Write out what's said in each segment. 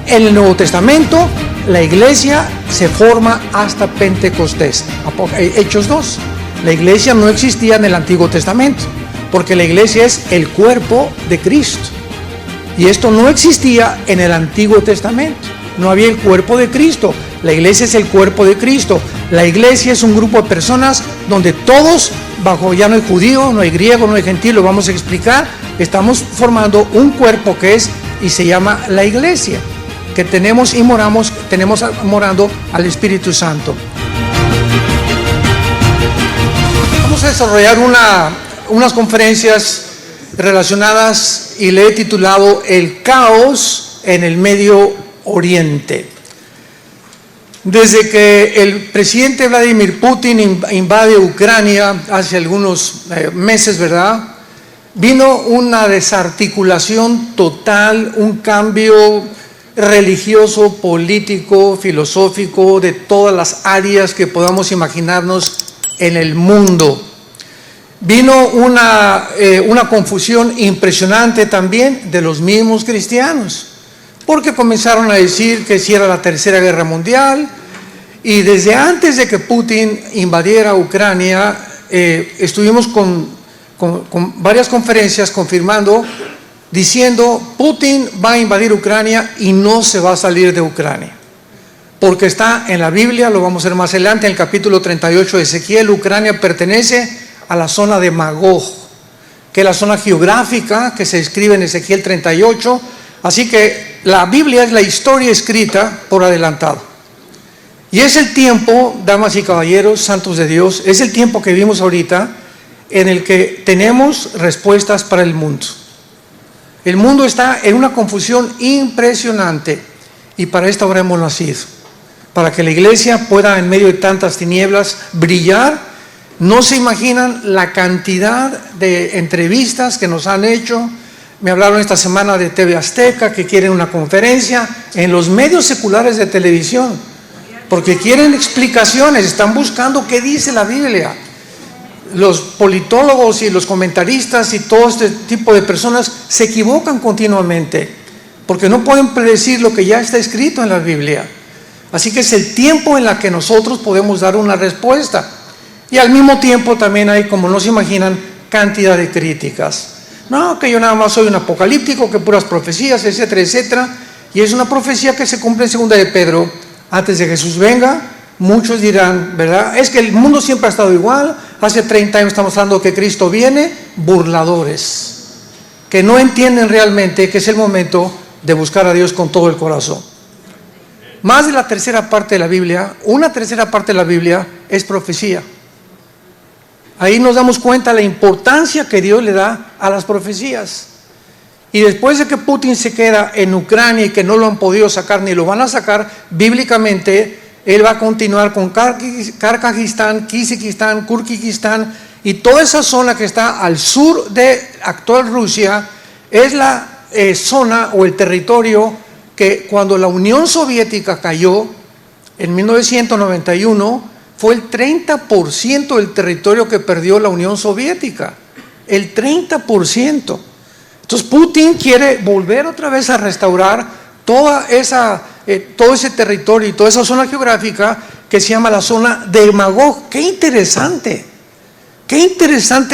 En el Nuevo Testamento, la iglesia se forma hasta Pentecostés. Hechos 2. La iglesia no existía en el Antiguo Testamento, porque la iglesia es el cuerpo de Cristo. Y esto no existía en el Antiguo Testamento. No había el cuerpo de Cristo. La iglesia es el cuerpo de Cristo. La iglesia es un grupo de personas donde todos, ya no hay judío, no hay griego, no hay gentil, lo vamos a explicar. Estamos formando un cuerpo que es y se llama la iglesia, que tenemos morando al Espíritu Santo. Vamos a desarrollar unas conferencias relacionadas y le he titulado El caos en el Medio Oriente. Desde que el presidente Vladimir Putin invade Ucrania hace algunos meses, ¿verdad?, vino una desarticulación total, un cambio religioso, político, filosófico, de todas las áreas que podamos imaginarnos en el mundo. Vino una confusión impresionante también de los mismos cristianos, porque comenzaron a decir que si era la Tercera Guerra Mundial, y desde antes de que Putin invadiera Ucrania, estuvimos con varias conferencias confirmando, diciendo, Putin va a invadir Ucrania y no se va a salir de Ucrania, porque está en la Biblia, lo vamos a ver más adelante, en el capítulo 38 de Ezequiel. Ucrania pertenece a la zona de Magog, que es la zona geográfica que se describe en Ezequiel 38, así que la Biblia es la historia escrita por adelantado. Y es el tiempo, damas y caballeros, santos de Dios, es el tiempo que vivimos ahorita, en el que tenemos respuestas para el mundo. El mundo está en una confusión impresionante y para esta hora hemos nacido, para que la iglesia pueda en medio de tantas tinieblas brillar. No se imaginan la cantidad de entrevistas que nos han hecho. Me hablaron esta semana de TV Azteca que quieren una conferencia en los medios seculares de televisión, porque quieren explicaciones, están buscando qué dice la Biblia. Los politólogos y los comentaristas y todo este tipo de personas se equivocan continuamente, porque no pueden predecir lo que ya está escrito en la Biblia. Así que es el tiempo en el que nosotros podemos dar una respuesta. Y al mismo tiempo también hay, como no se imaginan, cantidad de críticas. No, que yo nada más soy un apocalíptico, que puras profecías, etcétera, etcétera. Y es una profecía que se cumple en 2 de Pedro. Antes de Jesús venga, muchos dirán, ¿verdad?, es que el mundo siempre ha estado igual. Hace 30 años estamos hablando que Cristo viene. Burladores, que no entienden realmente que es el momento de buscar a Dios con todo el corazón. Más de la tercera parte de la Biblia, una tercera parte de la Biblia es profecía. Ahí nos damos cuenta de la importancia que Dios le da a las profecías. Y después de que Putin se queda en Ucrania y que no lo han podido sacar ni lo van a sacar bíblicamente, él va a continuar con Karkagistán, Kizikistán, Kurkistán y toda esa zona que está al sur de actual Rusia. Es la zona o el territorio que cuando la Unión Soviética cayó en 1991 fue el 30% del territorio que perdió la Unión Soviética, el 30%. Entonces Putin quiere volver otra vez a restaurar todo ese territorio y toda esa zona geográfica que se llama la zona de Magog. Qué interesante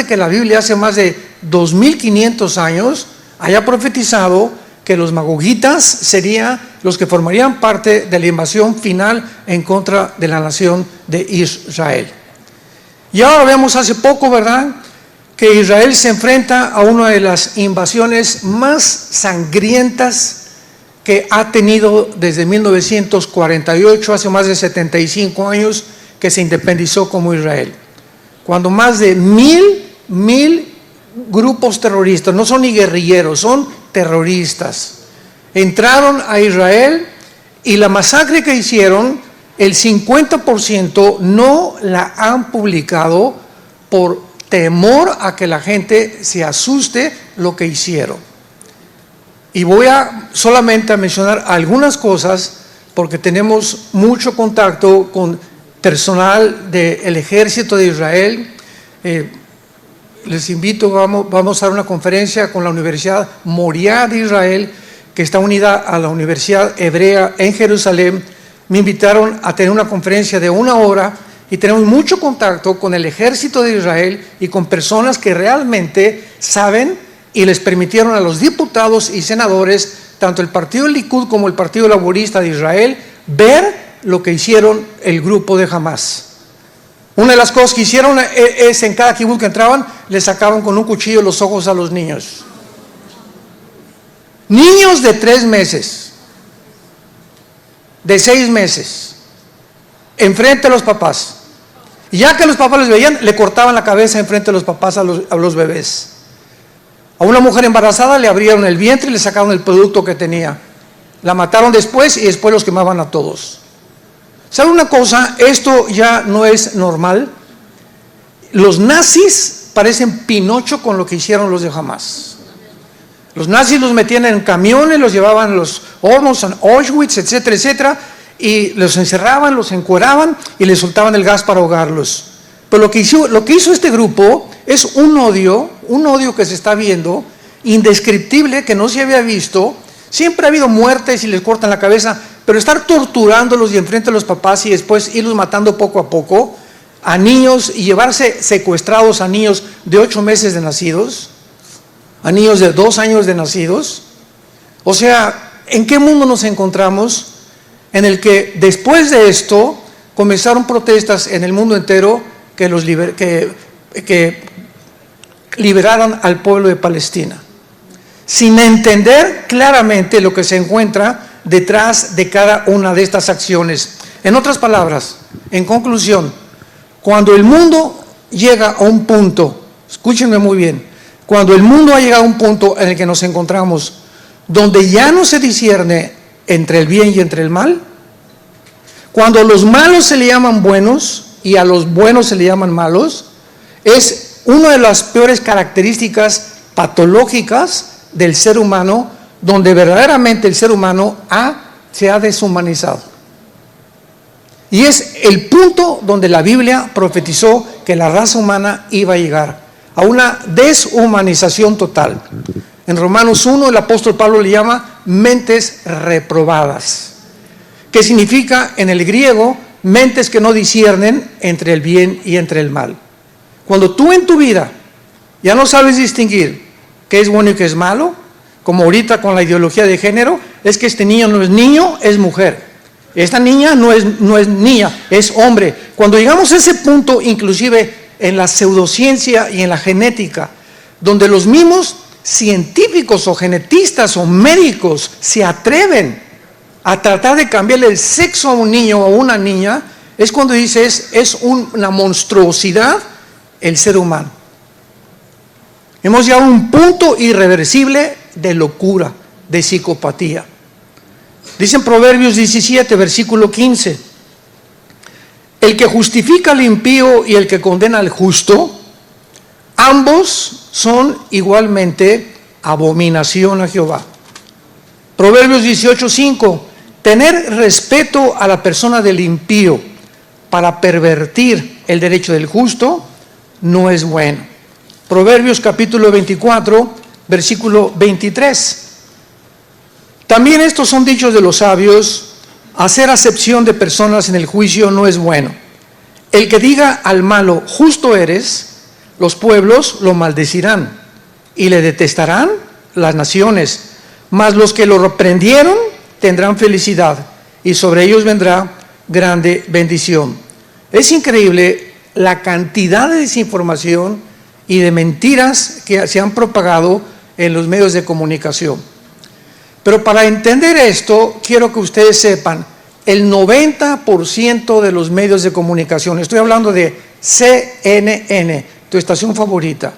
que la Biblia hace más de 2500 años haya profetizado que los magogitas serían los que formarían parte de la invasión final en contra de la nación de Israel. Y ahora vemos hace poco, ¿verdad?, que Israel se enfrenta a una de las invasiones más sangrientas que ha tenido desde 1948, hace más de 75 años que se independizó como Israel. Cuando más de mil grupos terroristas, no son ni guerrilleros, son terroristas, entraron a Israel y la masacre que hicieron, el 50% no la han publicado por temor a que la gente se asuste lo que hicieron. Y voy solamente a mencionar algunas cosas porque tenemos mucho contacto con personal del ejército de Israel. Les invito, vamos a dar una conferencia con la Universidad Moriah de Israel, que está unida a la Universidad Hebrea en Jerusalén, me invitaron a tener una conferencia de 1 hora y tenemos mucho contacto con el ejército de Israel y con personas que realmente saben y les permitieron a los diputados y senadores, tanto el partido Likud como el Partido Laborista de Israel, ver lo que hicieron el grupo de Hamás. Una de las cosas que hicieron es en cada kibutz que entraban, les sacaban con un cuchillo los ojos a los niños. Niños de 3 meses, de 6 meses, enfrente a los papás. Y ya que los papás les veían, le cortaban la cabeza enfrente a los papás a los bebés. A una mujer embarazada le abrieron el vientre y le sacaron el producto que tenía. La mataron después y después los quemaban a todos. ¿Sabe una cosa? Esto ya no es normal. Los nazis parecen Pinocho con lo que hicieron los de Hamás. Los nazis los metían en camiones, los llevaban a los hornos, a Auschwitz, etcétera, etcétera, y los encerraban, los encueraban y les soltaban el gas para ahogarlos. Pero lo que hizo este grupo es un odio que se está viendo, indescriptible, que no se había visto. Siempre ha habido muertes y les cortan la cabeza, pero estar torturándolos y enfrente a los papás y después irlos matando poco a poco a niños y llevarse secuestrados a niños de 8 meses de nacidos, a niños de 2 años de nacidos. O sea, ¿en qué mundo nos encontramos? En el que después de esto comenzaron protestas en el mundo entero que liberaran al pueblo de Palestina, sin entender claramente lo que se encuentra detrás de cada una de estas acciones. En otras palabras, en conclusión, cuando el mundo llega a un punto, escúchenme muy bien, cuando el mundo ha llegado a un punto en el que nos encontramos, donde ya no se discierne entre el bien y entre el mal, cuando a los malos se le llaman buenos y a los buenos se le llaman malos, es una de las peores características patológicas del ser humano, donde verdaderamente el ser humano se ha deshumanizado. Y es el punto donde la Biblia profetizó que la raza humana iba a llegar a una deshumanización total. En Romanos 1 el apóstol Pablo le llama mentes reprobadas, que significa en el griego mentes que no disciernen entre el bien y entre el mal. Cuando tú en tu vida ya no sabes distinguir qué es bueno y qué es malo, como ahorita con la ideología de género, es que este niño no es niño, es mujer. Esta niña no es niña, es hombre. Cuando llegamos a ese punto, inclusive en la pseudociencia y en la genética, donde los mismos científicos o genetistas o médicos se atreven a tratar de cambiarle el sexo a un niño o a una niña, es cuando dices, es una monstruosidad el ser humano. Hemos llegado a un punto irreversible de locura, de psicopatía. Dice en Proverbios 17, versículo 15, el que justifica al impío y el que condena al justo, ambos son igualmente abominación a Jehová. Proverbios 18:5, tener respeto a la persona del impío para pervertir el derecho del justo no es bueno. Proverbios capítulo 24, versículo 23. También estos son dichos de los sabios, hacer acepción de personas en el juicio no es bueno. El que diga al malo, justo eres, los pueblos lo maldecirán y le detestarán las naciones, mas los que lo reprendieron tendrán felicidad y sobre ellos vendrá grande bendición. Es increíble la cantidad de desinformación y de mentiras que se han propagado en los medios de comunicación. Pero para entender esto, quiero que ustedes sepan, el 90% de los medios de comunicación, estoy hablando de CNN, tu estación favorita,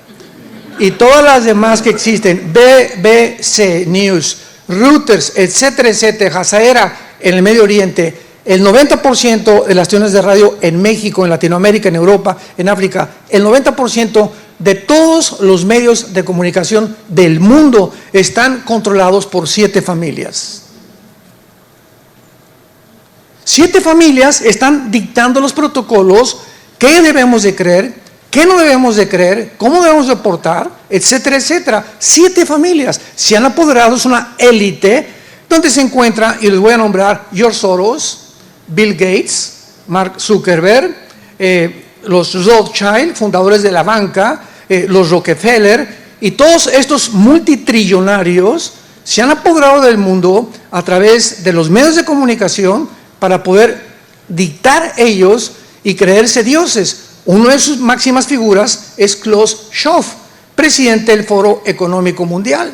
y todas las demás que existen, BBC News, Reuters, etcétera, etcétera, Jazeera en el Medio Oriente, el 90% de las estaciones de radio en México, en Latinoamérica, en Europa, en África, el 90% de todos los medios de comunicación del mundo están controlados por 7 familias. 7 familias están dictando los protocolos, qué debemos de creer, qué no debemos de creer, cómo debemos de portar, etcétera, etcétera. 7 familias se han apoderado, es una élite donde se encuentra, y les voy a nombrar, George Soros, Bill Gates, Mark Zuckerberg, los Rothschild, fundadores de la banca, los Rockefeller, y todos estos multitrillonarios se han apoderado del mundo a través de los medios de comunicación para poder dictar ellos y creerse dioses. Una de sus máximas figuras es Klaus Schwab, presidente del Foro Económico Mundial.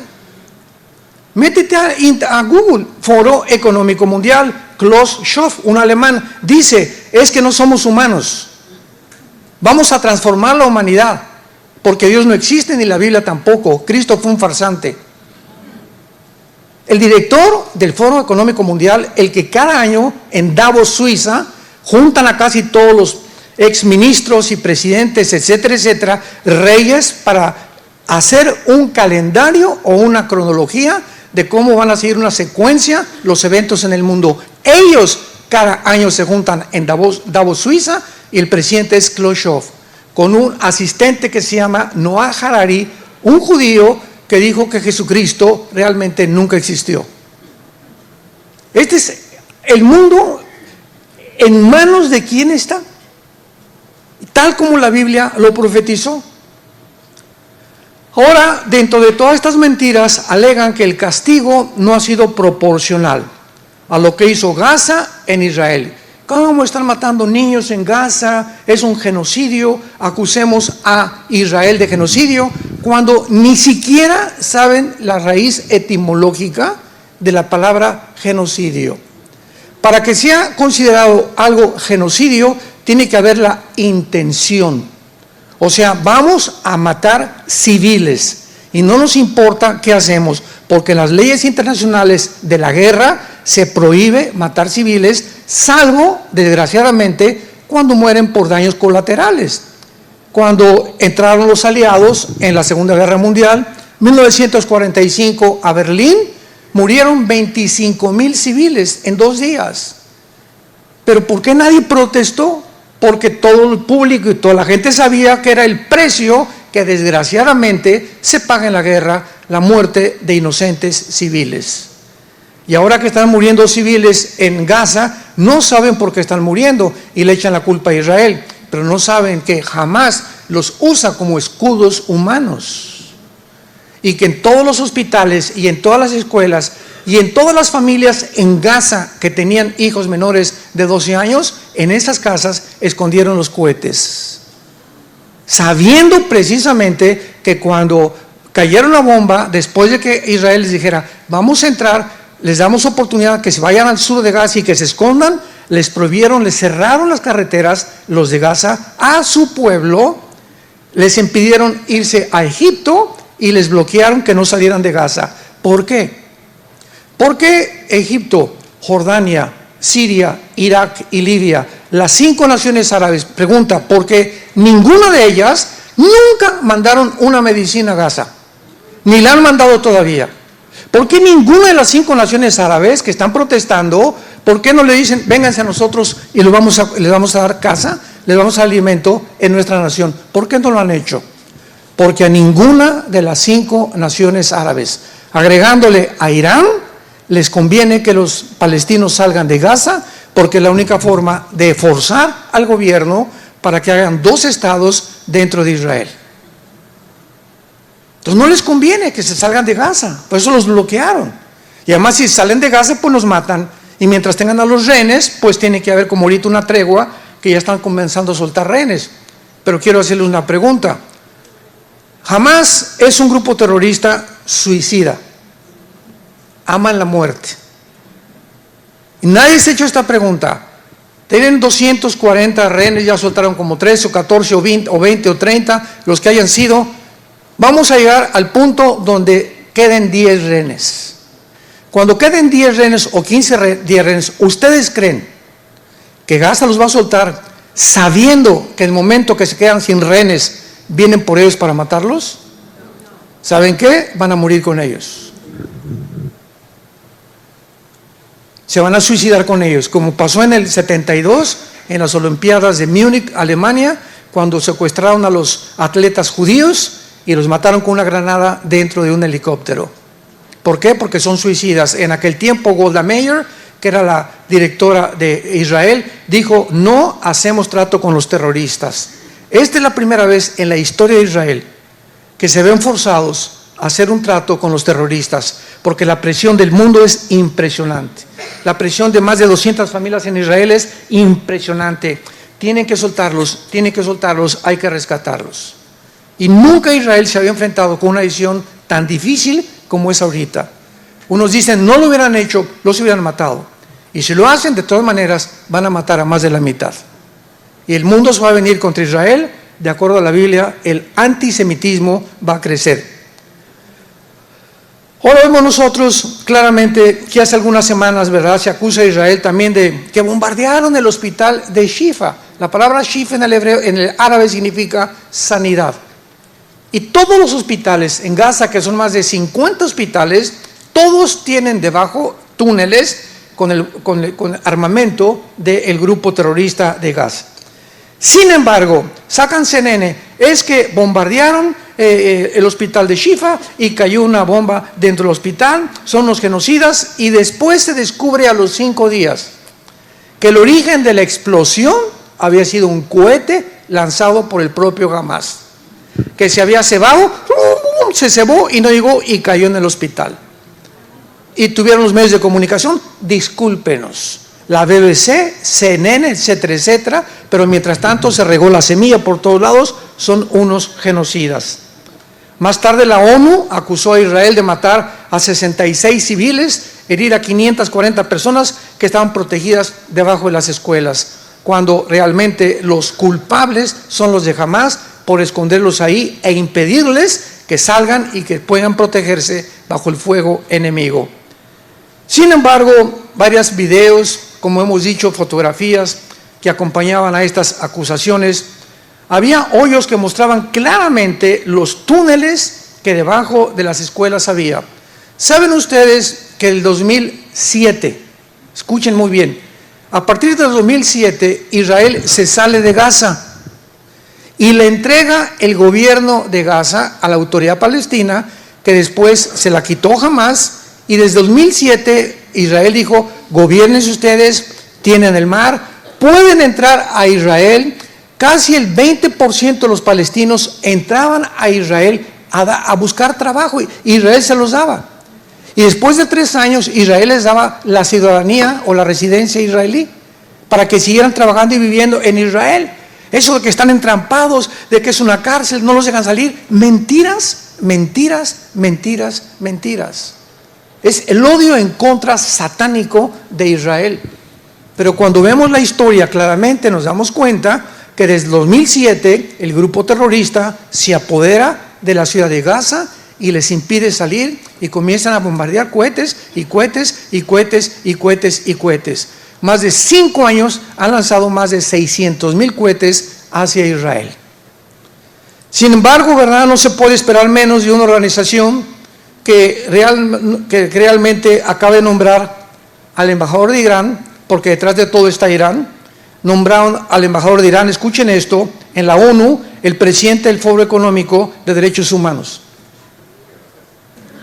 Métete a Google, Foro Económico Mundial, Klaus Schwab, un alemán, dice, es que no somos humanos. Vamos a transformar la humanidad, porque Dios no existe ni la Biblia tampoco. Cristo fue un farsante. El director del Foro Económico Mundial, el que cada año en Davos, Suiza, juntan a casi todos los exministros y presidentes, etcétera, etcétera, reyes, para hacer un calendario o una cronología de cómo van a seguir una secuencia los eventos en el mundo. Ellos cada año se juntan en Davos, Suiza, y el presidente es Klaus Schwab, con un asistente que se llama Noah Harari, un judío que dijo que Jesucristo realmente nunca existió. Este es el mundo, ¿en manos de quién está? Tal como la Biblia lo profetizó. Ahora, dentro de todas estas mentiras, alegan que el castigo no ha sido proporcional a lo que hizo Gaza en Israel. ¿Cómo están matando niños en Gaza? Es un genocidio. Acusemos a Israel de genocidio cuando ni siquiera saben la raíz etimológica de la palabra genocidio. Para que sea considerado algo genocidio, tiene que haber la intención. O sea, vamos a matar civiles y no nos importa qué hacemos, porque en las leyes internacionales de la guerra se prohíbe matar civiles, salvo, desgraciadamente, cuando mueren por daños colaterales. Cuando entraron los aliados en la Segunda Guerra Mundial, 1945, a Berlín, murieron 25,000 civiles en 2 días. ¿Pero por qué nadie protestó? Porque todo el público y toda la gente sabía que era el precio que desgraciadamente se paga en la guerra, la muerte de inocentes civiles. Y ahora que están muriendo civiles en Gaza, no saben por qué están muriendo y le echan la culpa a Israel, pero no saben que jamás los usa como escudos humanos. Y que en todos los hospitales y en todas las escuelas y en todas las familias en Gaza que tenían hijos menores de 12 años, en esas casas escondieron los cohetes, sabiendo precisamente que cuando cayeron la bomba, después de que Israel les dijera, vamos a entrar, les damos oportunidad que se vayan al sur de Gaza y que se escondan, les prohibieron, les cerraron las carreteras, los de Gaza, a su pueblo, les impidieron irse a Egipto y les bloquearon que no salieran de Gaza. ¿Por qué? Porque Egipto, Jordania, Siria, Irak y Libia, las 5 naciones árabes, pregunta, porque ninguna de ellas nunca mandaron una medicina a Gaza, ni la han mandado todavía. ¿Por qué ninguna de las 5 naciones árabes que están protestando, por qué no le dicen, vénganse a nosotros y les vamos a dar casa, les vamos a dar alimento en nuestra nación? ¿Por qué no lo han hecho? Porque a ninguna de las 5 naciones árabes, agregándole a Irán, les conviene que los palestinos salgan de Gaza, porque es la única forma de forzar al gobierno para que hagan 2 estados dentro de Israel. Entonces no les conviene que se salgan de Gaza, por eso los bloquearon. Y además si salen de Gaza, pues los matan. Y mientras tengan a los rehenes, pues tiene que haber como ahorita una tregua, que ya están comenzando a soltar rehenes. Pero quiero hacerles una pregunta. Hamas es un grupo terrorista suicida. Aman la muerte. Y nadie se ha hecho esta pregunta. Tienen 240 rehenes, ya soltaron como 13 o 14 o 20 o 30, los que hayan sido. Vamos a llegar al punto donde queden 10 rehenes. Cuando queden 10 rehenes o 15 10 rehenes, ¿ustedes creen que Gaza los va a soltar sabiendo que en el momento que se quedan sin rehenes vienen por ellos para matarlos? ¿Saben qué? Van a morir con ellos. Se van a suicidar con ellos, como pasó en el 72, en las Olimpiadas de Múnich, Alemania, cuando secuestraron a los atletas judíos y los mataron con una granada dentro de un helicóptero. ¿Por qué? Porque son suicidas. En aquel tiempo Golda Meir, que era la directora de Israel, dijo: no hacemos trato con los terroristas. Esta es la primera vez en la historia de Israel que se ven forzados a hacer un trato con los terroristas, porque la presión del mundo es impresionante. La presión de más de 200 familias en Israel es impresionante. Tienen que soltarlos, hay que rescatarlos. Y nunca Israel se había enfrentado con una decisión tan difícil como es ahorita. Unos dicen: no lo hubieran hecho, los hubieran matado. Y si lo hacen, de todas maneras, van a matar a más de la mitad. Y el mundo se va a venir contra Israel. De acuerdo a la Biblia, el antisemitismo va a crecer. Ahora vemos nosotros claramente que hace algunas semanas, ¿verdad?, se acusa a Israel también de que bombardearon el hospital de Shifa. La palabra Shifa en el hebreo, en el árabe, significa sanidad. Y todos los hospitales en Gaza, que son más de 50 hospitales, todos tienen debajo túneles con armamento del grupo terrorista de Gaza. Sin embargo, sacan CNN, es que bombardearon el hospital de Shifa y cayó una bomba dentro del hospital, son los genocidas, y después se descubre a los 5 días que el origen de la explosión había sido un cohete lanzado por el propio Hamas, que se había cebado, se cebó y no llegó y cayó en el hospital. Y tuvieron los medios de comunicación: discúlpenos, la BBC, CNN, etcétera, etcétera, pero mientras tanto se regó la semilla por todos lados, son unos genocidas. Más tarde la ONU acusó a Israel de matar a 66 civiles, herir a 540 personas que estaban protegidas debajo de las escuelas, cuando realmente los culpables son los de Hamas por esconderlos ahí e impedirles que salgan y que puedan protegerse bajo el fuego enemigo. Sin embargo, varios videos, como hemos dicho, fotografías que acompañaban a estas acusaciones, había hoyos que mostraban claramente los túneles que debajo de las escuelas había. ¿Saben ustedes que el 2007, escuchen muy bien, a partir del 2007 Israel se sale de Gaza y le entrega el gobierno de Gaza a la autoridad palestina, que después se la quitó Hamas? Y desde 2007 Israel dijo: gobiernense ustedes, tienen el mar, pueden entrar a Israel. Casi el 20% de los palestinos entraban a Israel a buscar trabajo, y Israel se los daba. Y después de 3 años Israel les daba la ciudadanía o la residencia israelí para que siguieran trabajando y viviendo en Israel. Eso de que están entrampados, de que es una cárcel, no los dejan salir, mentiras, mentiras, mentiras, mentiras. Es el odio en contra satánico de Israel. Pero cuando vemos la historia claramente nos damos cuenta que desde 2007 el grupo terrorista se apodera de la ciudad de Gaza y les impide salir, y comienzan a bombardear cohetes y cohetes y cohetes y cohetes y cohetes. Más de 5 años han lanzado más de 600,000 cohetes hacia Israel. Sin embargo, ¿verdad?, no se puede esperar menos de una organización que realmente acaba de nombrar al embajador de Irán, porque detrás de todo está Irán. Nombraron al embajador de Irán, escuchen esto, en la ONU, el presidente del Foro Económico de Derechos Humanos.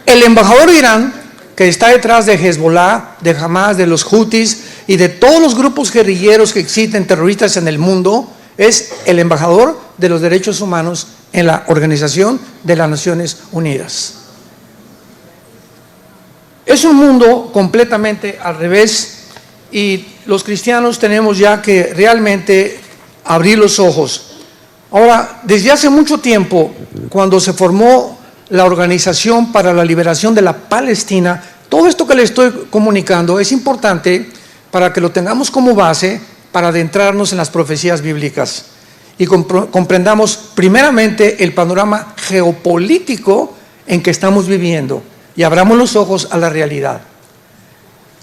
El embajador de Irán, que está detrás de Hezbollah, de Hamas, de los Houthis y de todos los grupos guerrilleros que existen, terroristas en el mundo, es el embajador de los derechos humanos en la Organización de las Naciones Unidas. Es un mundo completamente al revés, y los cristianos tenemos ya que realmente abrir los ojos. Ahora, desde hace mucho tiempo, cuando se formó la Organización para la Liberación de la Palestina, todo esto que le estoy comunicando es importante para que lo tengamos como base para adentrarnos en las profecías bíblicas y comprendamos primeramente el panorama geopolítico en que estamos viviendo y abramos los ojos a la realidad.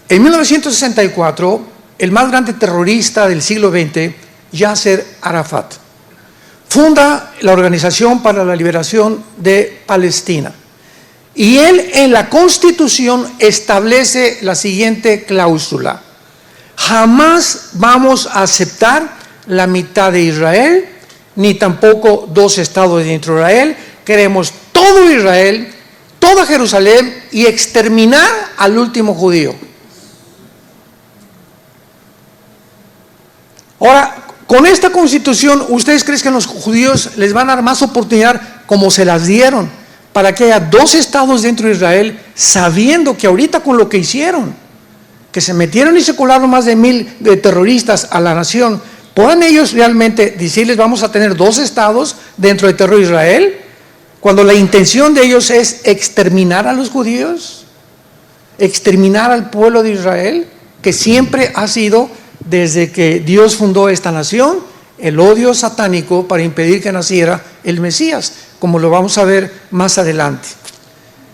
En 1964, el más grande terrorista del siglo XX, Yasser Arafat, funda la Organización para la Liberación de Palestina. Y él en la Constitución establece la siguiente cláusula: jamás vamos a aceptar la mitad de Israel ni tampoco dos estados dentro de Israel. Queremos todo Israel, toda Jerusalén y exterminar al último judío. Ahora, con esta constitución, ¿ustedes creen que los judíos les van a dar más oportunidad como se las dieron para que haya dos estados dentro de Israel, sabiendo que ahorita con lo que hicieron, que se metieron y se colaron más de 1,000 terroristas a la nación, puedan ellos realmente decirles vamos a tener dos estados dentro del territorio de Israel, cuando la intención de ellos es exterminar a los judíos, exterminar al pueblo de Israel, que siempre ha sido, desde que Dios fundó esta nación, el odio satánico para impedir que naciera el Mesías, como lo vamos a ver más adelante.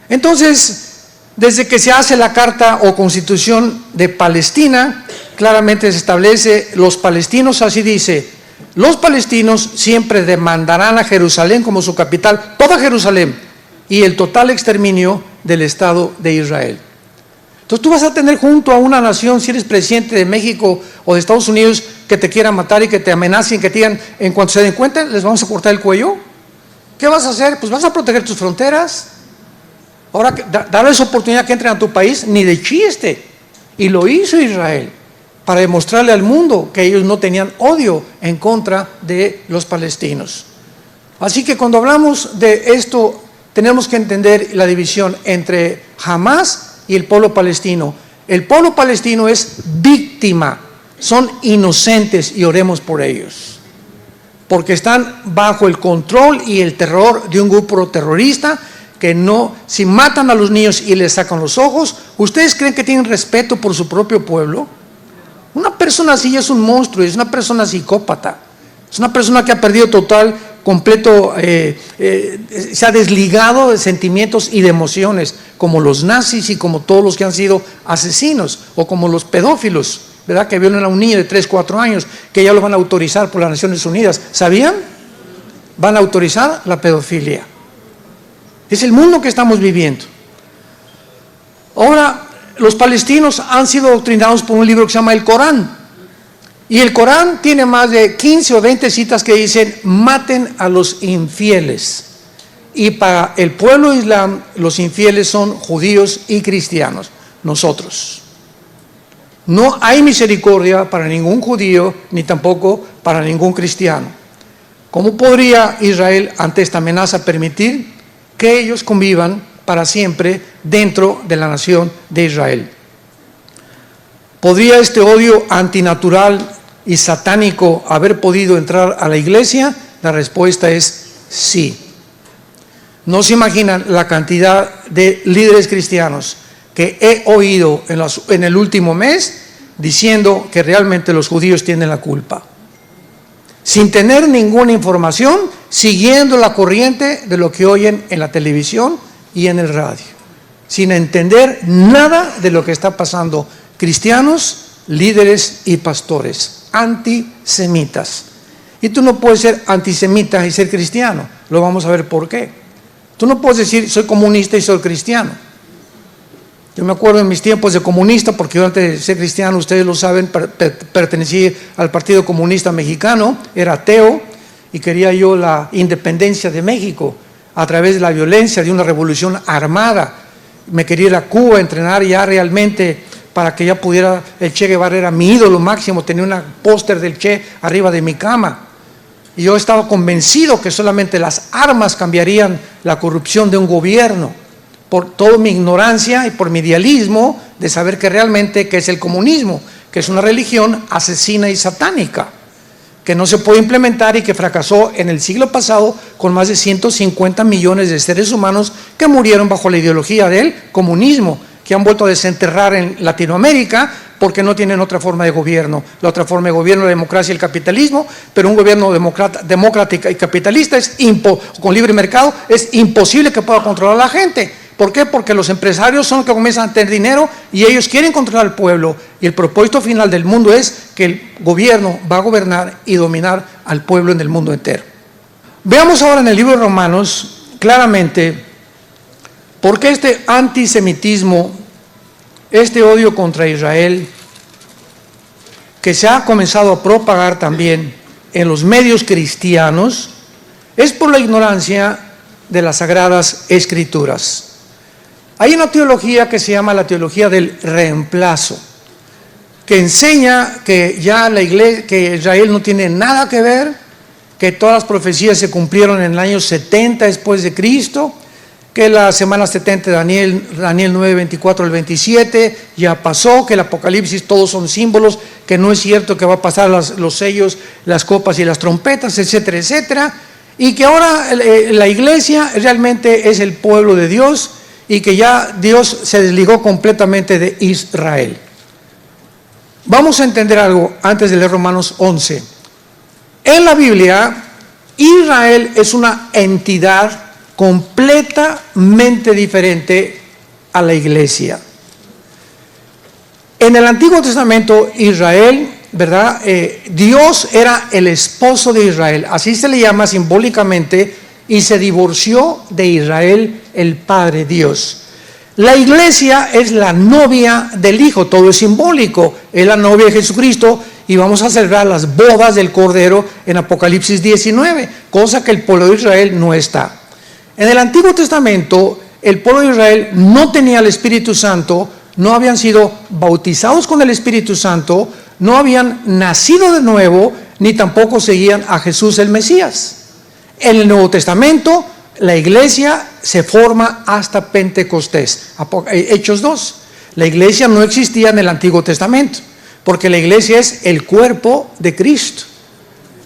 Entonces, desde que se hace la Carta o Constitución de Palestina, claramente se establece, los palestinos, así dice, los palestinos siempre demandarán a Jerusalén como su capital, toda Jerusalén, y el total exterminio del Estado de Israel. Entonces tú vas a tener junto a una nación, si eres presidente de México o de Estados Unidos, que te quieran matar y que te amenacen, que te digan, en cuanto se den cuenta, les vamos a cortar el cuello. ¿Qué vas a hacer? Pues vas a proteger tus fronteras. Ahora, darles oportunidad que entren a tu país, ni de chiste. Y lo hizo Israel, para demostrarle al mundo que ellos no tenían odio en contra de los palestinos. Así que cuando hablamos de esto, tenemos que entender la división entre Hamás y el pueblo palestino. El pueblo palestino es víctima, son inocentes y oremos por ellos, porque están bajo el control y el terror de un grupo terrorista que no, si matan a los niños y les sacan los ojos, ¿ustedes creen que tienen respeto por su propio pueblo? Una persona así es un monstruo, es una persona psicópata, es una persona que ha perdido completo, se ha desligado de sentimientos y de emociones, como los nazis y como todos los que han sido asesinos, o como los pedófilos, ¿verdad? Que violan a un niño de 3, 4 años, que ya lo van a autorizar por las Naciones Unidas. ¿Sabían? Van a autorizar la pedofilia. Es el mundo que estamos viviendo. Ahora, los palestinos han sido adoctrinados por un libro que se llama el Corán. Y el Corán tiene más de 15 o 20 citas que dicen, maten a los infieles. Y para el pueblo islam, los infieles son judíos y cristianos, nosotros. No hay misericordia para ningún judío, ni tampoco para ningún cristiano. ¿Cómo podría Israel, ante esta amenaza, permitir que ellos convivan para siempre dentro de la nación de Israel? ¿Podría este odio antinatural y satánico haber podido entrar a la iglesia? La respuesta es sí. No se imaginan la cantidad de líderes cristianos que he oído en el último mes diciendo que realmente los judíos tienen la culpa, sin tener ninguna información, siguiendo la corriente de lo que oyen en la televisión y en el radio, sin entender nada de lo que está pasando. Cristianos, líderes y pastores antisemitas. Y tú no puedes ser antisemita y ser cristiano. Lo vamos a ver por qué. Tú no puedes decir soy comunista y soy cristiano. Yo me acuerdo en mis tiempos de comunista, porque yo antes de ser cristiano, ustedes lo saben, pertenecí al Partido Comunista Mexicano, era ateo y quería yo la independencia de México a través de la violencia, de una revolución armada. Me quería ir a Cuba a entrenar ya realmente para que ya pudiera, el Che Guevara era mi ídolo máximo, tenía un póster del Che arriba de mi cama. Y yo estaba convencido que solamente las armas cambiarían la corrupción de un gobierno, por toda mi ignorancia y por mi idealismo de saber que realmente que es el comunismo, que es una religión asesina y satánica, que no se puede implementar y que fracasó en el siglo pasado con más de 150 millones de seres humanos que murieron bajo la ideología del comunismo, que han vuelto a desenterrar en Latinoamérica porque no tienen otra forma de gobierno. La otra forma de gobierno es la democracia y el capitalismo, pero un gobierno democrático y capitalista con libre mercado es imposible que pueda controlar a la gente. ¿Por qué? Porque los empresarios son los que comienzan a tener dinero y ellos quieren controlar al pueblo, y el propósito final del mundo es que el gobierno va a gobernar y dominar al pueblo en el mundo entero. Veamos ahora en el libro de Romanos claramente por qué este antisemitismo, este odio contra Israel, que se ha comenzado a propagar también en los medios cristianos es por la ignorancia de las Sagradas Escrituras. Hay una teología que se llama la teología del reemplazo, que enseña que ya la iglesia, que Israel no tiene nada que ver, que todas las profecías se cumplieron en el año 70 después de Cristo, que la semana 70 de Daniel 9, 24 al 27 ya pasó, que el Apocalipsis todos son símbolos, que no es cierto que va a pasar los sellos, las copas y las trompetas, etcétera, etcétera, y que ahora la iglesia realmente es el pueblo de Dios y que ya Dios se desligó completamente de Israel. Vamos a entender algo antes de leer Romanos 11. En la Biblia, Israel es una entidad completamente diferente a la iglesia. En el Antiguo Testamento, Israel, ¿verdad? Dios era el esposo de Israel, así se le llama simbólicamente, y se divorció de Israel el Padre Dios. La iglesia es la novia del Hijo, todo es simbólico, es la novia de Jesucristo, y vamos a celebrar las bodas del Cordero en Apocalipsis 19, cosa que el pueblo de Israel no está. En el Antiguo Testamento, el pueblo de Israel no tenía el Espíritu Santo, no habían sido bautizados con el Espíritu Santo, no habían nacido de nuevo, ni tampoco seguían a Jesús el Mesías. En el Nuevo Testamento, la iglesia se forma hasta Pentecostés. Hechos 2. La iglesia no existía en el Antiguo Testamento, porque la iglesia es el cuerpo de Cristo.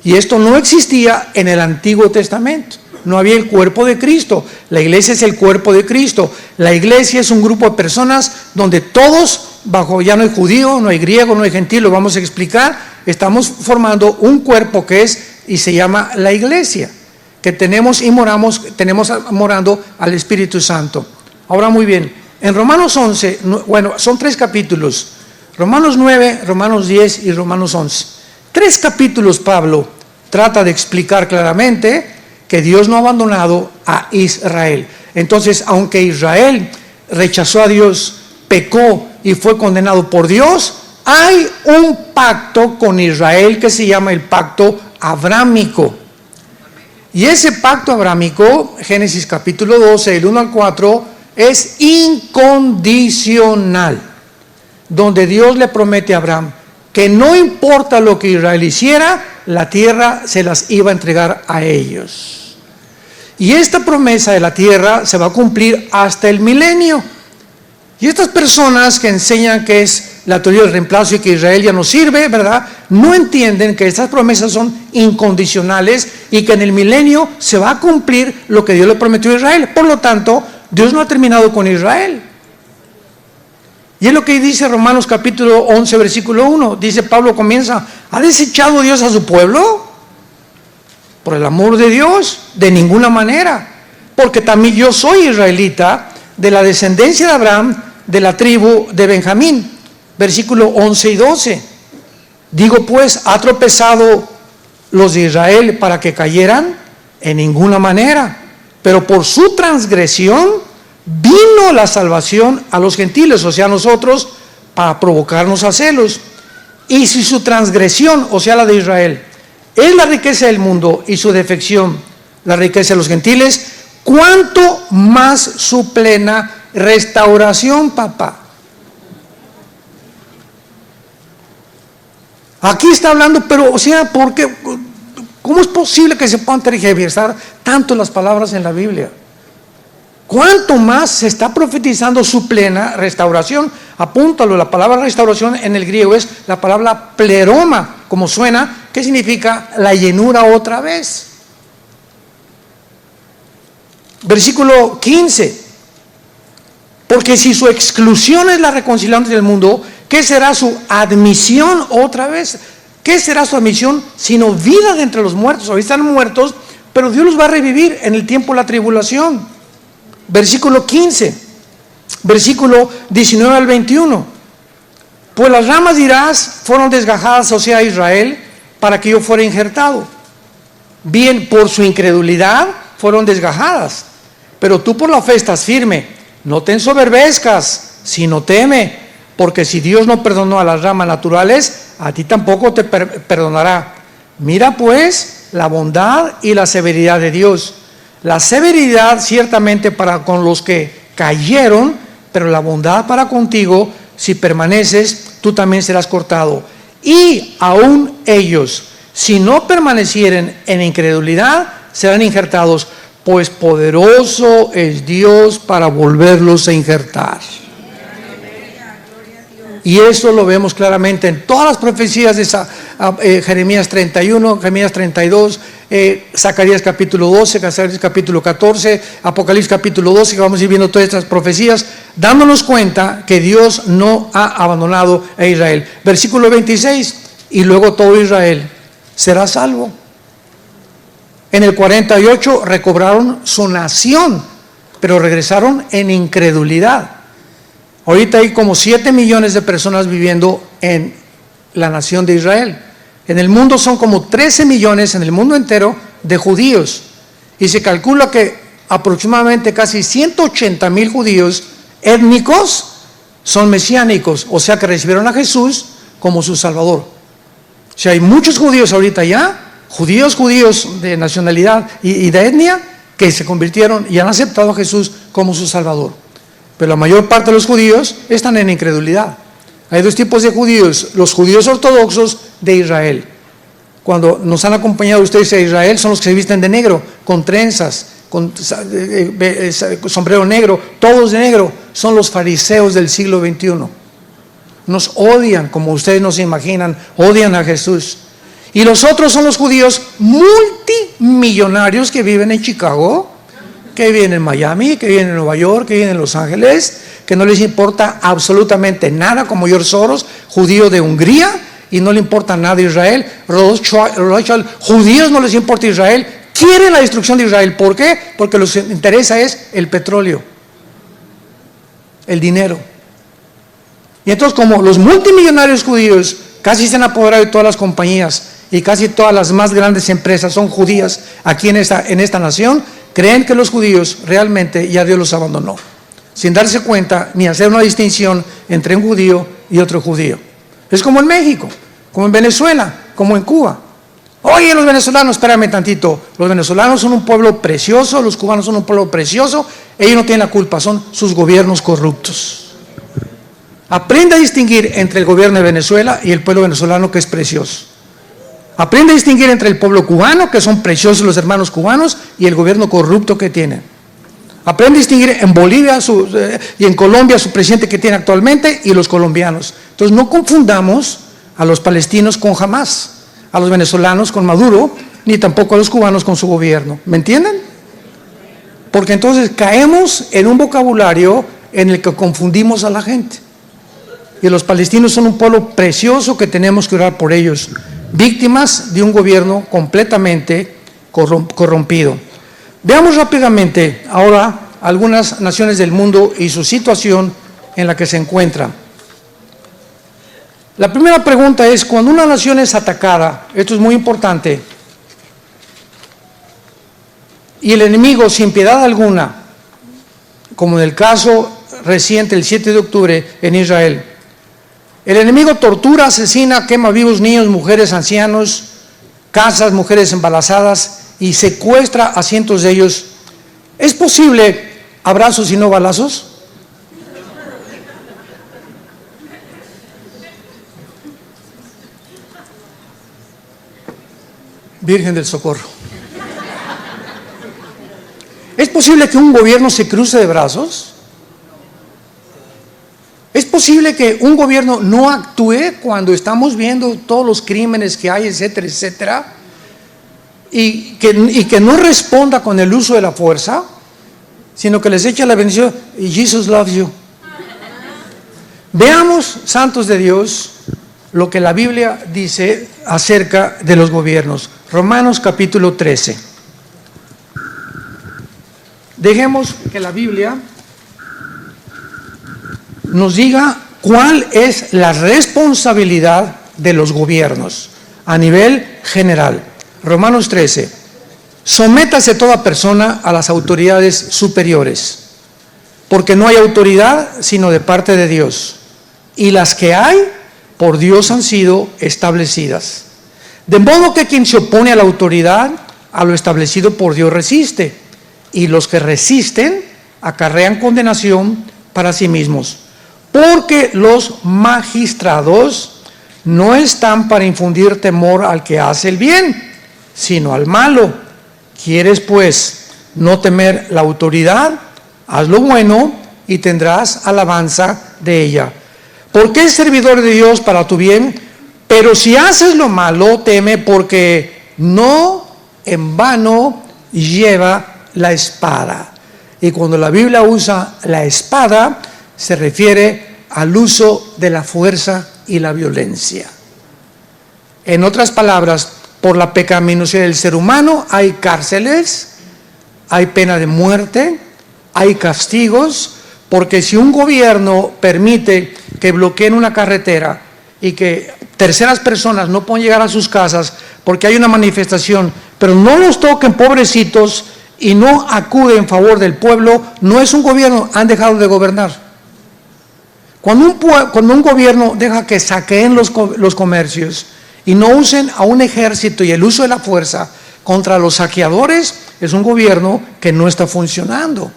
Y esto no existía en el Antiguo Testamento. No había el cuerpo de Cristo. La iglesia es el cuerpo de Cristo. La iglesia es un grupo de personas donde todos, ya no hay judío, no hay griego, no hay gentil, lo vamos a explicar. Estamos formando un cuerpo que es y se llama la iglesia, que tenemos morando al Espíritu Santo. Ahora muy bien, en Romanos 11, bueno, son 3 capítulos, Romanos 9, Romanos 10 y Romanos 11. 3 capítulos Pablo trata de explicar claramente que Dios no ha abandonado a Israel. Entonces, aunque Israel rechazó a Dios, pecó y fue condenado por Dios, hay un pacto con Israel que se llama el pacto abrámico. Y ese pacto abrámico, Génesis capítulo 12, del 1 al 4, es incondicional, donde Dios le promete a Abraham que no importa lo que Israel hiciera, la tierra se las iba a entregar a ellos. Y esta promesa de la tierra se va a cumplir hasta el milenio. Y estas personas que enseñan que es la teoría del reemplazo y que Israel ya no sirve, ¿verdad?, no entienden que estas promesas son incondicionales y que en el milenio se va a cumplir lo que Dios le prometió a Israel. Por lo tanto, Dios no ha terminado con Israel. Y es lo que dice Romanos capítulo 11, versículo 1. Dice Pablo, comienza: ¿ha desechado Dios a su pueblo? Por el amor de Dios, de ninguna manera. Porque también yo soy israelita, de la descendencia de Abraham, de la tribu de Benjamín. Versículo 11 y 12. Digo pues, ¿ha tropezado los de Israel para que cayeran? En ninguna manera. Pero por su transgresión vino la salvación a los gentiles, o sea, a nosotros, para provocarnos a celos. Y si su transgresión, o sea, la de Israel, es la riqueza del mundo y su defección, la riqueza de los gentiles, ¿cuánto más su plena restauración, papá? Aquí está hablando, pero, o sea, ¿por qué? ¿Cómo es posible que se puedan tergiversar tanto las palabras en la Biblia? ¿Cuánto más se está profetizando su plena restauración? Apúntalo, la palabra restauración en el griego es la palabra pleroma, como suena, que significa la llenura otra vez. Versículo 15. Porque si su exclusión es la reconciliación del mundo, ¿qué será su admisión otra vez? ¿Qué será su admisión sino vida de entre los muertos? Hoy están muertos, pero Dios los va a revivir en el tiempo de la tribulación. Versículo 15, versículo 19 al 21. Pues las ramas dirás fueron desgajadas, o sea, Israel, para que yo fuera injertado. Bien, por su incredulidad fueron desgajadas, pero tú por la fe estás firme. No te ensoberbezcas, sino teme, porque si Dios no perdonó a las ramas naturales, a ti tampoco te perdonará. Mira pues la bondad y la severidad de Dios. La severidad ciertamente para con los que cayeron, pero la bondad para contigo, si permaneces, tú también serás cortado. Y aún ellos, si no permanecieren en incredulidad, serán injertados, pues poderoso es Dios para volverlos a injertar. Y eso lo vemos claramente en todas las profecías de Jeremías 31, Jeremías 32, Zacarías capítulo 12, Zacarías capítulo 14, Apocalipsis capítulo 12, que vamos a ir viendo todas estas profecías, dándonos cuenta que Dios no ha abandonado a Israel. Versículo 26, y luego todo Israel será salvo. En el 48 recobraron su nación, pero regresaron en incredulidad. Ahorita hay como 7 millones de personas viviendo en la nación de Israel. En el mundo son como 13 millones en el mundo entero de judíos. Y se calcula que aproximadamente casi 180,000 judíos étnicos son mesiánicos, o sea que recibieron a Jesús como su Salvador. O sea, hay muchos judíos ahorita ya, judíos de nacionalidad y de etnia, que se convirtieron y han aceptado a Jesús como su Salvador. Pero la mayor parte de los judíos están en incredulidad. Hay dos tipos de judíos: los judíos ortodoxos de Israel. Cuando nos han acompañado ustedes a Israel, son los que se visten de negro, con trenzas, con sombrero negro, todos de negro. Son los fariseos del siglo XXI. Nos odian, como ustedes no se imaginan, odian a Jesús. Y los otros son los judíos multimillonarios que viven en Chicago, que viven en Miami, que viven en Nueva York, que viven en Los Ángeles, que no les importa absolutamente nada, como George Soros, judío de Hungría, y no le importa nada a Israel. Judíos no les importa Israel, quieren la destrucción de Israel. ¿Por qué? Porque lo que les interesa es el petróleo, el dinero. Y entonces, como los multimillonarios judíos casi se han apoderado de todas las compañías y casi todas las más grandes empresas son judías aquí en esta nación, creen que los judíos realmente ya Dios los abandonó, sin darse cuenta ni hacer una distinción entre un judío y otro judío. Es como en México, como en Venezuela, como en Cuba. Oye, los venezolanos, espérame tantito, los venezolanos son un pueblo precioso, los cubanos son un pueblo precioso, ellos no tienen la culpa, son sus gobiernos corruptos. Aprende a distinguir entre el gobierno de Venezuela y el pueblo venezolano, que es precioso. Aprende a distinguir entre el pueblo cubano, que son preciosos los hermanos cubanos, y el gobierno corrupto que tienen. Aprende a distinguir en Bolivia y en Colombia su presidente que tiene actualmente y los colombianos. Entonces no confundamos a los palestinos con Hamas, a los venezolanos con Maduro, ni tampoco a los cubanos con su gobierno. ¿Me entienden? Porque entonces caemos en un vocabulario en el que confundimos a la gente. Y los palestinos son un pueblo precioso que tenemos que orar por ellos, víctimas de un gobierno completamente corrompido. Veamos rápidamente ahora algunas naciones del mundo y su situación en la que se encuentran. La primera pregunta es: cuando una nación es atacada, esto es muy importante, y el enemigo sin piedad alguna, como en el caso reciente el 7 de octubre en Israel, el enemigo tortura, asesina, quema vivos niños, mujeres, ancianos, casas, mujeres embarazadas, y secuestra a cientos de ellos. ¿Es posible abrazos y no balazos? Virgen del Socorro. ¿Es posible que un gobierno se cruce de brazos? ¿Es posible que un gobierno no actúe cuando estamos viendo todos los crímenes que hay, etcétera, etcétera? Y que no responda con el uso de la fuerza, sino que les echa la bendición y Jesus loves you. Veamos, santos de Dios, lo que la Biblia dice acerca de los gobiernos. Romanos capítulo 13. Dejemos que la Biblia nos diga cuál es la responsabilidad de los gobiernos a nivel general. Romanos 13. Sométase toda persona a las autoridades superiores, porque no hay autoridad sino de parte de Dios, y las que hay por Dios han sido establecidas. De modo que quien se opone a la autoridad, a lo establecido por Dios resiste, y los que resisten acarrean condenación para sí mismos, porque los magistrados no están para infundir temor al que hace el bien, sino al malo. ¿Quieres pues no temer la autoridad? Haz lo bueno y tendrás alabanza de ella, porque es servidor de Dios para tu bien. Pero si haces lo malo, teme, porque no en vano lleva la espada. Y cuando la Biblia usa la espada, se refiere al uso de la fuerza y la violencia. En otras palabras, por la pecaminosidad del ser humano hay cárceles, hay pena de muerte, hay castigos, porque si un gobierno permite que bloqueen una carretera y que terceras personas no pueden llegar a sus casas porque hay una manifestación, pero no los toquen, pobrecitos, y no acuden en favor del pueblo, no es un gobierno, han dejado de gobernar. Cuando un gobierno deja que saqueen los comercios y no usen a un ejército y el uso de la fuerza contra los saqueadores, es un gobierno que no está funcionando.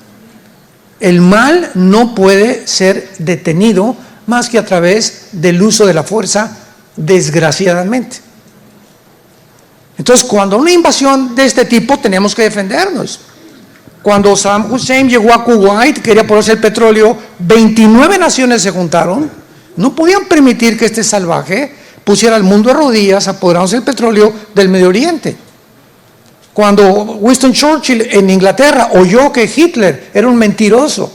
El mal no puede ser detenido más que a través del uso de la fuerza, desgraciadamente. Entonces, cuando hay una invasión de este tipo, tenemos que defendernos. Cuando Saddam Hussein llegó a Kuwait, quería ponerse el petróleo, 29 naciones se juntaron, no podían permitir que este salvaje pusiera al mundo de rodillas apoderándose del petróleo del Medio Oriente. Cuando Winston Churchill en Inglaterra oyó que Hitler era un mentiroso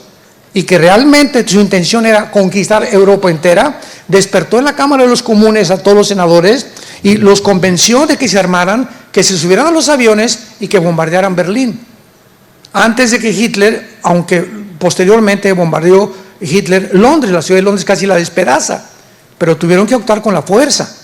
y que realmente su intención era conquistar Europa entera, despertó en la Cámara de los Comunes a todos los senadores y los convenció de que se armaran, que se subieran a los aviones y que bombardearan Berlín. Antes de que Hitler, aunque posteriormente bombardeó Hitler Londres, la ciudad de Londres casi la despedaza, pero tuvieron que actuar con la fuerza.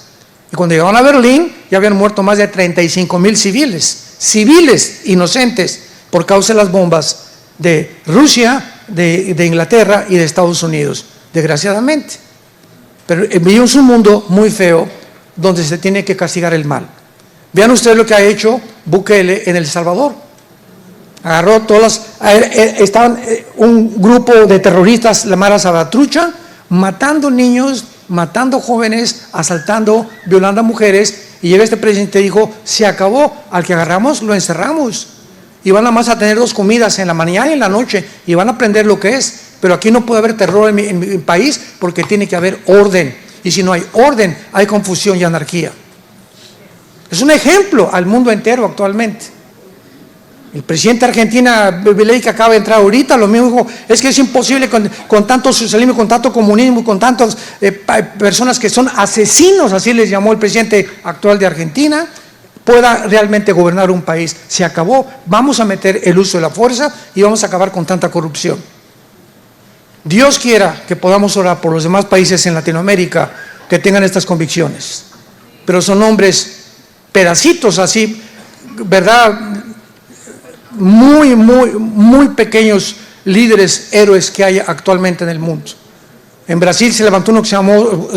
Y cuando llegaron a Berlín, ya habían muerto más de 35,000 civiles inocentes, por causa de las bombas de Rusia, de Inglaterra y de Estados Unidos, desgraciadamente. Pero vivimos un mundo muy feo donde se tiene que castigar el mal. Vean ustedes lo que ha hecho Bukele en El Salvador. Agarró estaban un grupo de terroristas, la Mara Salvatrucha, matando niños, matando jóvenes, asaltando, violando a mujeres, y llega este presidente y dijo: se acabó, al que agarramos lo encerramos, y van nada más a tener 2 comidas, en la mañana y en la noche, y van a aprender lo que es. Pero aquí no puede haber terror en mi país, porque tiene que haber orden, y si no hay orden, hay confusión y anarquía. Es un ejemplo al mundo entero actualmente. El presidente de Argentina, Milei, que acaba de entrar ahorita, lo mismo dijo: es que es imposible con tanto socialismo, con tanto comunismo, con tantas personas que son asesinos, así les llamó el presidente actual de Argentina, pueda realmente gobernar un país. Se acabó, vamos a meter el uso de la fuerza y vamos a acabar con tanta corrupción. Dios quiera que podamos orar por los demás países en Latinoamérica que tengan estas convicciones, pero son hombres, pedacitos así, ¿verdad?, muy pequeños líderes, héroes que hay actualmente en el mundo. En Brasil se levantó uno que se llamó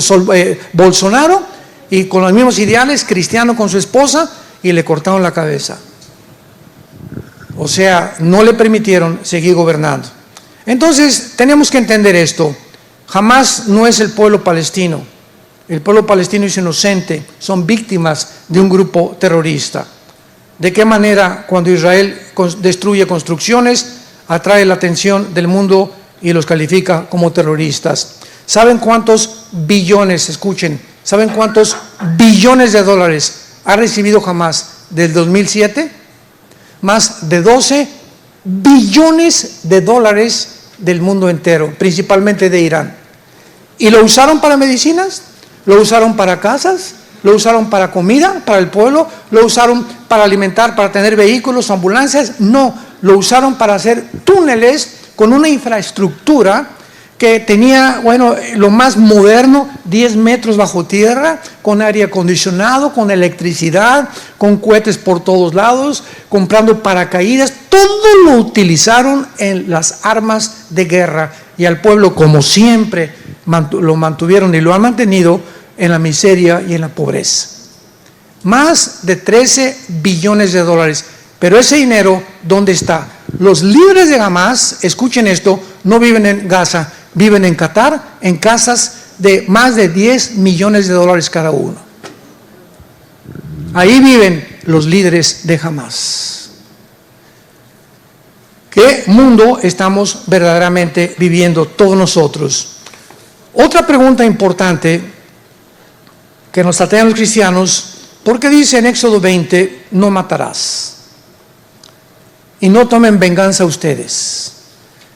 Bolsonaro, y con los mismos ideales, cristiano con su esposa, y le cortaron la cabeza. O sea, no le permitieron seguir gobernando. Entonces, tenemos que entender esto. Jamás no es el pueblo palestino. El pueblo palestino es inocente, son víctimas de un grupo terrorista. ¿De qué manera cuando Israel destruye construcciones atrae la atención del mundo y los califica como terroristas? ¿Saben cuántos billones, escuchen, saben cuántos billones de dólares ha recibido Hamás del 2007? Más de 12 billones de dólares del mundo entero, principalmente de Irán. ¿Y lo usaron para medicinas? ¿Lo usaron para casas? ¿Lo usaron para comida, para el pueblo? ¿Lo usaron para alimentar, para tener vehículos, ambulancias? No, lo usaron para hacer túneles con una infraestructura que tenía, bueno, lo más moderno, 10 metros bajo tierra, con aire acondicionado, con electricidad, con cohetes por todos lados, comprando paracaídas. Todo lo utilizaron en las armas de guerra, y al pueblo, como siempre, lo mantuvieron y lo han mantenido en la miseria y en la pobreza. Más de 13 billones de dólares. Pero ese dinero, ¿dónde está? Los líderes de Hamas, escuchen esto, no viven en Gaza, viven en Qatar, en casas de más de 10 millones de dólares cada uno. Ahí viven los líderes de Hamas. ¿Qué mundo estamos verdaderamente viviendo todos nosotros? Otra pregunta importante que nos plantean los cristianos, ¿por qué dice en Éxodo 20, no matarás? Y no tomen venganza ustedes.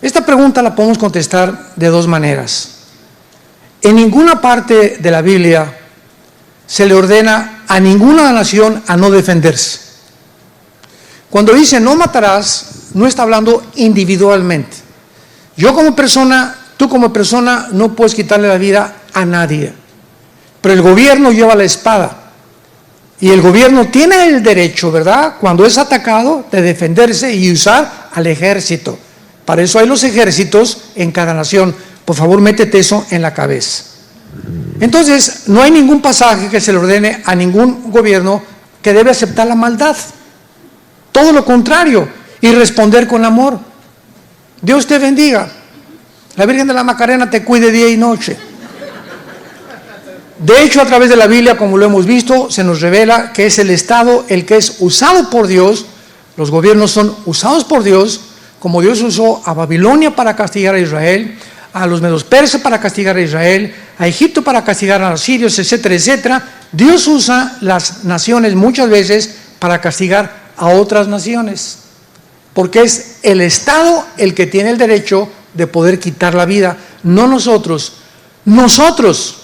Esta pregunta la podemos contestar de dos maneras. En ninguna parte de la Biblia se le ordena a ninguna nación a no defenderse. Cuando dice no matarás, no está hablando individualmente. Yo como persona, tú como persona, no puedes quitarle la vida a nadie. Pero el gobierno lleva la espada. Y el gobierno tiene el derecho, ¿verdad?, cuando es atacado, de defenderse y usar al ejército. Para eso hay los ejércitos en cada nación. Por favor, métete eso en la cabeza. Entonces, no hay ningún pasaje que se le ordene a ningún gobierno que debe aceptar la maldad. Todo lo contrario, y responder con amor. Dios te bendiga. La Virgen de la Macarena te cuide día y noche. De hecho, a través de la Biblia, como lo hemos visto, se nos revela que es el Estado el que es usado por Dios. Los gobiernos son usados por Dios, como Dios usó a Babilonia para castigar a Israel, a los medos persas para castigar a Israel, a Egipto para castigar a los sirios, etcétera, etcétera. Dios usa las naciones muchas veces para castigar a otras naciones, porque es el Estado el que tiene el derecho de poder quitar la vida, no nosotros. Nosotros,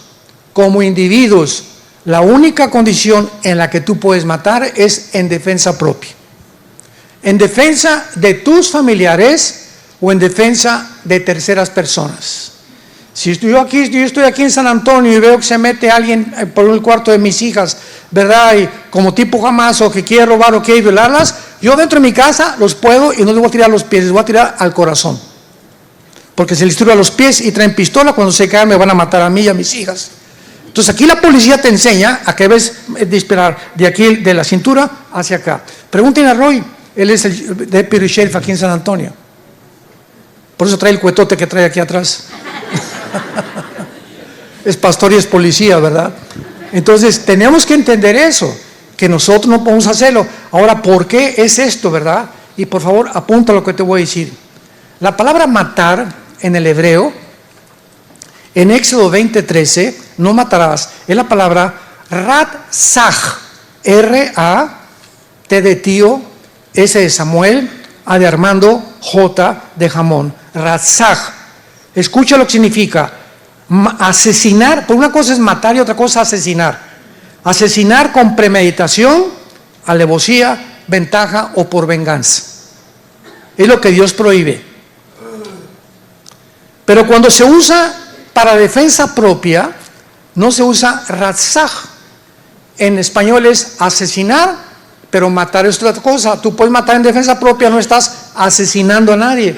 como individuos, la única condición en la que tú puedes matar es en defensa propia. En defensa de tus familiares o en defensa de terceras personas. Si yo estoy aquí en San Antonio y veo que se mete alguien por el cuarto de mis hijas, ¿verdad? Y como tipo Hamas o que quiere robar o quiere violarlas, yo dentro de mi casa los puedo y no les voy a tirar a los pies, les voy a tirar al corazón. Porque se les tira a los pies y traen pistola, cuando se caen me van a matar a mí y a mis hijas. Entonces aquí la policía te enseña a que debes disparar de aquí, de la cintura hacia acá. Pregúntenle a Roy, él es el deputy sheriff aquí en San Antonio. Por eso trae el cuetote que trae aquí atrás. Es pastor y es policía, ¿verdad? Entonces tenemos que entender eso, que nosotros no podemos hacerlo. Ahora, ¿por qué es esto, verdad? Y por favor, apunta lo que te voy a decir. La palabra matar en el hebreo, en Éxodo 20:13, no matarás, es la palabra ratzaj, R-A-T de tío, S de Samuel, A de Armando, J de jamón, ratzaj. Escucha lo que significa, asesinar, por una cosa es matar y otra cosa es asesinar. Asesinar con premeditación, alevosía, ventaja o por venganza. Es lo que Dios prohíbe. Pero cuando se usa para defensa propia, no se usa ratzaj. En español es asesinar, pero matar es otra cosa. Tú puedes matar en defensa propia, no estás asesinando a nadie.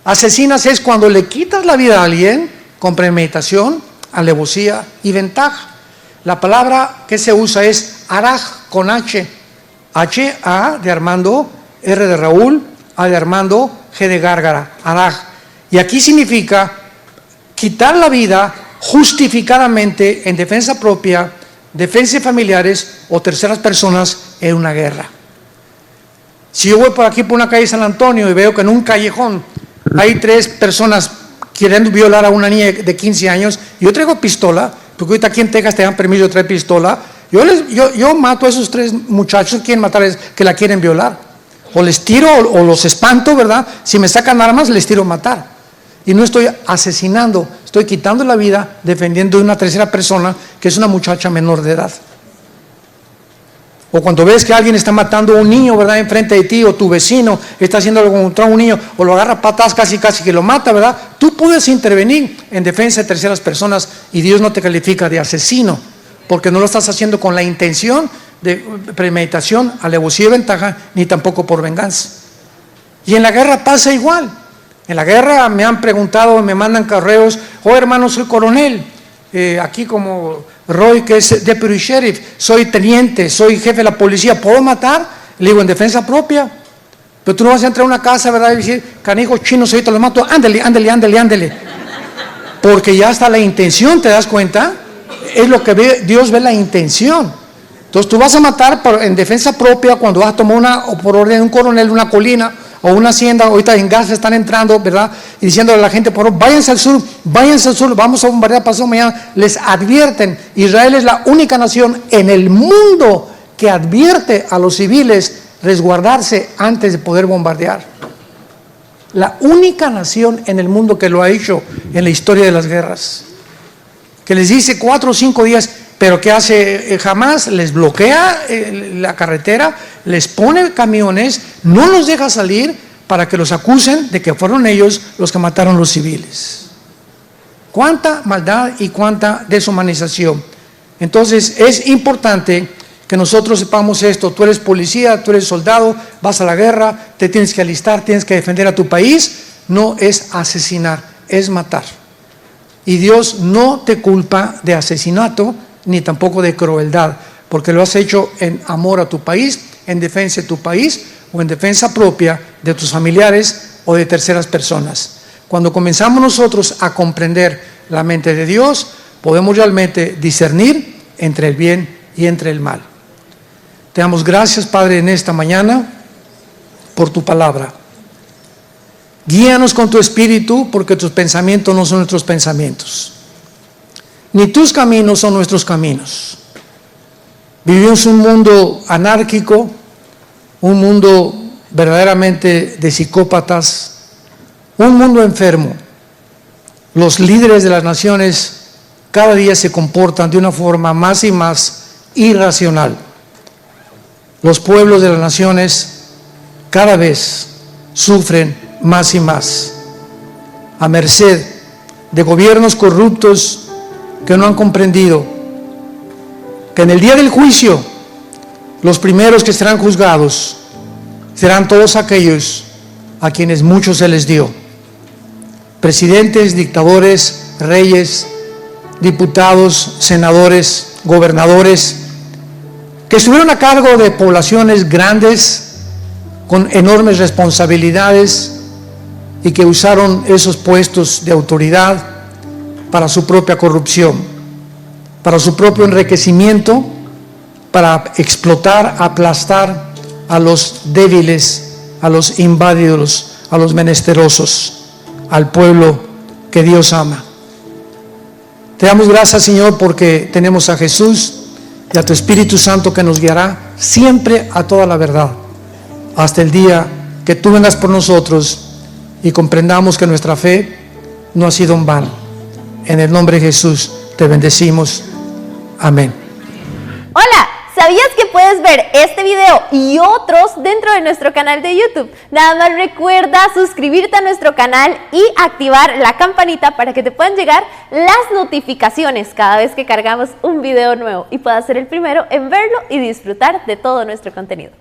Asesinas es cuando le quitas la vida a alguien con premeditación, alevosía y ventaja. La palabra que se usa es araj con H. H-A de Armando, R de Raúl, A de Armando, G de Gárgara, araj. Y aquí significa quitar la vida justificadamente en defensa propia, defensa de familiares o terceras personas en una guerra. Si yo voy por aquí por una calle San Antonio y veo que en un callejón hay 3 personas queriendo violar a una niña de 15 años, yo traigo pistola, porque ahorita aquí en Texas te dan permiso de traer pistola, yo mato a esos 3 muchachos que quieren matar, que la quieren violar. O les tiro o los espanto, ¿verdad? Si me sacan armas, les tiro matar. Y no estoy asesinando, estoy quitando la vida defendiendo de una tercera persona que es una muchacha menor de edad. O cuando ves que alguien está matando a un niño, ¿verdad?, enfrente de ti, o tu vecino está haciendo algo contra un niño, o lo agarra a patadas casi que lo mata, ¿verdad? Tú puedes intervenir en defensa de terceras personas y Dios no te califica de asesino, porque no lo estás haciendo con la intención de premeditación, alevosía y ventaja, ni tampoco por venganza. Y en la guerra pasa igual. En la guerra me han preguntado, me mandan correos, oh hermano, soy coronel, aquí como Roy, que es deputy sheriff, soy teniente, soy jefe de la policía, ¿puedo matar? Le digo, en defensa propia. Pero tú no vas a entrar a una casa, ¿verdad? Y decir, canijos chinos, ahorita los mato, ándale, ándale, ándale, ándale. Porque ya está la intención, ¿te das cuenta? Es lo que ve, Dios ve la intención. Entonces tú vas a matar en defensa propia cuando vas a tomar o por orden de un coronel, una colina o una hacienda. Ahorita en Gaza están entrando, ¿verdad? Y diciéndole a la gente, por favor, váyanse al sur, vamos a bombardear pasado mañana. Les advierten, Israel es la única nación en el mundo que advierte a los civiles resguardarse antes de poder bombardear. La única nación en el mundo que lo ha hecho en la historia de las guerras. Que les dice 4 o 5 días, pero ¿qué hace Hamás? Les bloquea la carretera, les pone camiones, no los deja salir para que los acusen de que fueron ellos los que mataron a los civiles. Cuánta maldad y cuánta deshumanización. Entonces es importante que nosotros sepamos esto. Tú eres policía, tú eres soldado, vas a la guerra, te tienes que alistar, tienes que defender a tu país. No es asesinar, es matar. Y Dios no te culpa de asesinato ni tampoco de crueldad, porque lo has hecho en amor a tu país, en defensa de tu país o en defensa propia de tus familiares o de terceras personas. Cuando comenzamos nosotros a comprender la mente de Dios, podemos realmente discernir entre el bien y entre el mal. Te damos gracias, Padre, en esta mañana por tu palabra. Guíanos con tu espíritu, porque tus pensamientos no son nuestros pensamientos, ni tus caminos son nuestros caminos. Vivimos un mundo anárquico, un mundo verdaderamente de psicópatas, un mundo enfermo. Los líderes de las naciones cada día se comportan de una forma más y más irracional. Los pueblos de las naciones cada vez sufren más y más, a merced de gobiernos corruptos que no han comprendido que en el día del juicio los primeros que serán juzgados serán todos aquellos a quienes mucho se les dio: presidentes, dictadores, reyes, diputados, senadores, gobernadores, que estuvieron a cargo de poblaciones grandes con enormes responsabilidades y que usaron esos puestos de autoridad para su propia corrupción, para su propio enriquecimiento, para explotar, aplastar a los débiles, a los inválidos, a los menesterosos, al pueblo que Dios ama. Te damos gracias, Señor, porque tenemos a Jesús y a tu Espíritu Santo que nos guiará siempre a toda la verdad, hasta el día que tú vengas por nosotros y comprendamos que nuestra fe no ha sido en vano. En el nombre de Jesús te bendecimos. Amén. Hola, ¿sabías que puedes ver este video y otros dentro de nuestro canal de YouTube? Nada más recuerda suscribirte a nuestro canal y activar la campanita para que te puedan llegar las notificaciones cada vez que cargamos un video nuevo y puedas ser el primero en verlo y disfrutar de todo nuestro contenido.